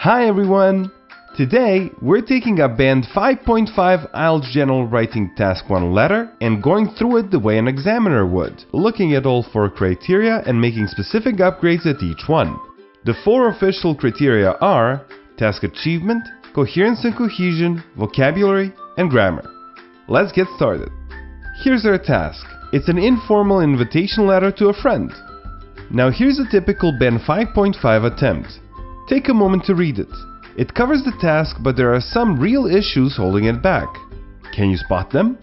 Hi everyone! Today we're taking a Band 5.5 IELTS General Writing Task 1 letter and going through it the way an examiner would, looking at all 4 criteria and making specific upgrades at each one. The 4 official criteria are task achievement, coherence and cohesion, vocabulary, and grammar. Let's get started. Here's our task. It's an informal invitation letter to a friend. Now here's a typical Band 5.5 attempt. Take a moment to read it. It covers the task, but there are some real issues holding it back. Can you spot them?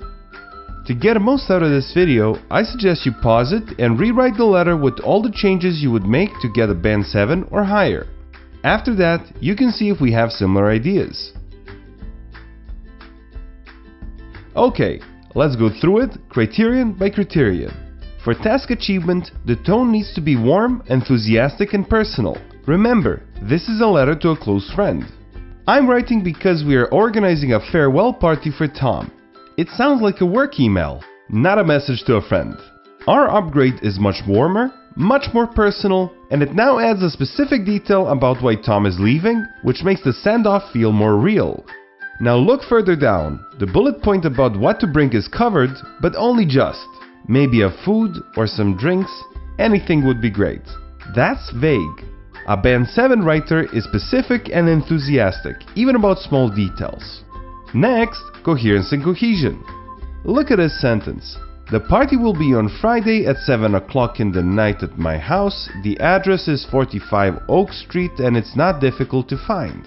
To get the most out of this video, I suggest you pause it and rewrite the letter with all the changes you would make to get a Band 7 or higher. After that, you can see if we have similar ideas. Okay, let's go through it criterion by criterion. For task achievement, the tone needs to be warm, enthusiastic, and personal. Remember, this is a letter to a close friend. I'm writing because we are organizing a farewell party for Tom. It sounds like a work email, not a message to a friend. Our upgrade is much warmer, much more personal, and it now adds a specific detail about why Tom is leaving, which makes the send-off feel more real. Now look further down. The bullet point about what to bring is covered, but only just. Maybe a food or some drinks, anything would be great. That's vague. A Band 7 writer is specific and enthusiastic, even about small details. Next, coherence and cohesion. Look at this sentence. The party will be on Friday at 7 o'clock in the night at my house. The address is 45 Oak Street and it's not difficult to find.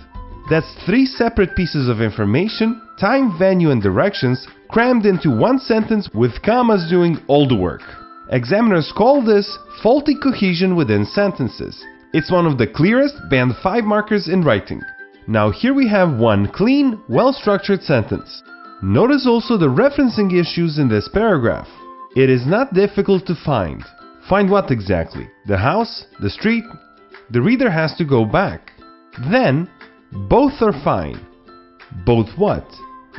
That's 3 separate pieces of information, time, venue, and directions crammed into one sentence with commas doing all the work. Examiners call this faulty cohesion within sentences. It's one of the clearest Band 5 markers in writing. Now here we have one clean, well-structured sentence. Notice also the referencing issues in this paragraph. It is not difficult to find. Find what exactly? The house? The street? The reader has to go back. Then, both are fine. Both what?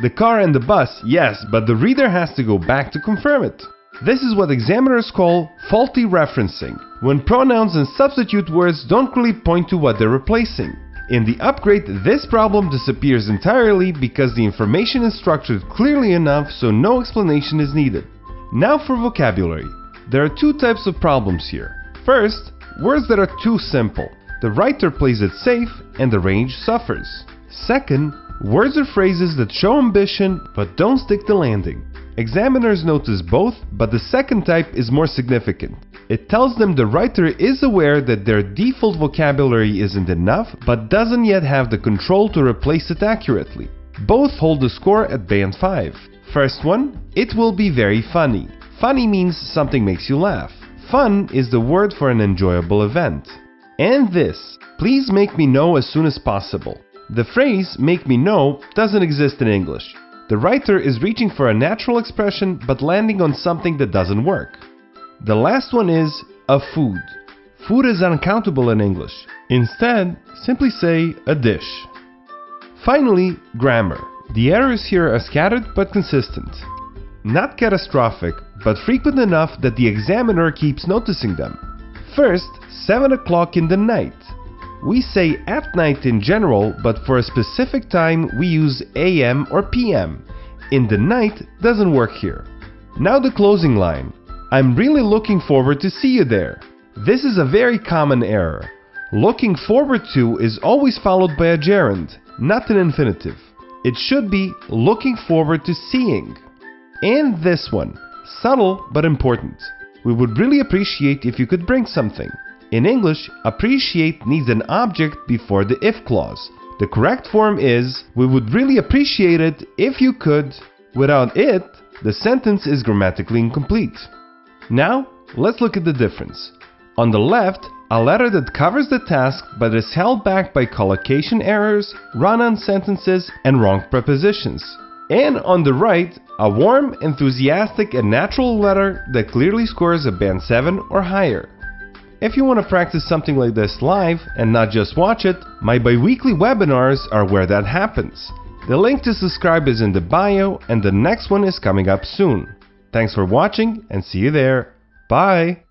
The car and the bus, yes, but the reader has to go back to confirm it. This is what examiners call faulty referencing, when pronouns and substitute words don't really point to what they're replacing. In the upgrade, this problem disappears entirely because the information is structured clearly enough so no explanation is needed. Now for vocabulary. There are 2 types of problems here. First, words that are too simple. The writer plays it safe and the range suffers. Second, words or phrases that show ambition but don't stick the landing. Examiners notice both, but the second type is more significant. It tells them the writer is aware that their default vocabulary isn't enough, but doesn't yet have the control to replace it accurately. Both hold the score at Band 5. First one, it will be very funny. Funny means something makes you laugh. Fun is the word for an enjoyable event. And this, please make me know as soon as possible. The phrase make me know doesn't exist in English. The writer is reaching for a natural expression but landing on something that doesn't work. The last one is a food. Food is uncountable in English. Instead, simply say a dish. Finally, grammar. The errors here are scattered but consistent. Not catastrophic, but frequent enough that the examiner keeps noticing them. First, 7 o'clock in the night. We say at night in general, but for a specific time we use AM or PM. In the night doesn't work here. Now the closing line. I'm really looking forward to see you there. This is a very common error. Looking forward to is always followed by a gerund, not an infinitive. It should be looking forward to seeing. And this one. Subtle but important. We would really appreciate if you could bring something. In English, appreciate needs an object before the if clause. The correct form is, we would really appreciate it if you could. Without it, the sentence is grammatically incomplete. Now, let's look at the difference. On the left, a letter that covers the task but is held back by collocation errors, run-on sentences, and wrong prepositions. And on the right, a warm, enthusiastic, and natural letter that clearly scores a Band 7 or higher. If you want to practice something like this live and not just watch it, my bi-weekly webinars are where that happens. The link to subscribe is in the bio and the next one is coming up soon. Thanks for watching and see you there. Bye!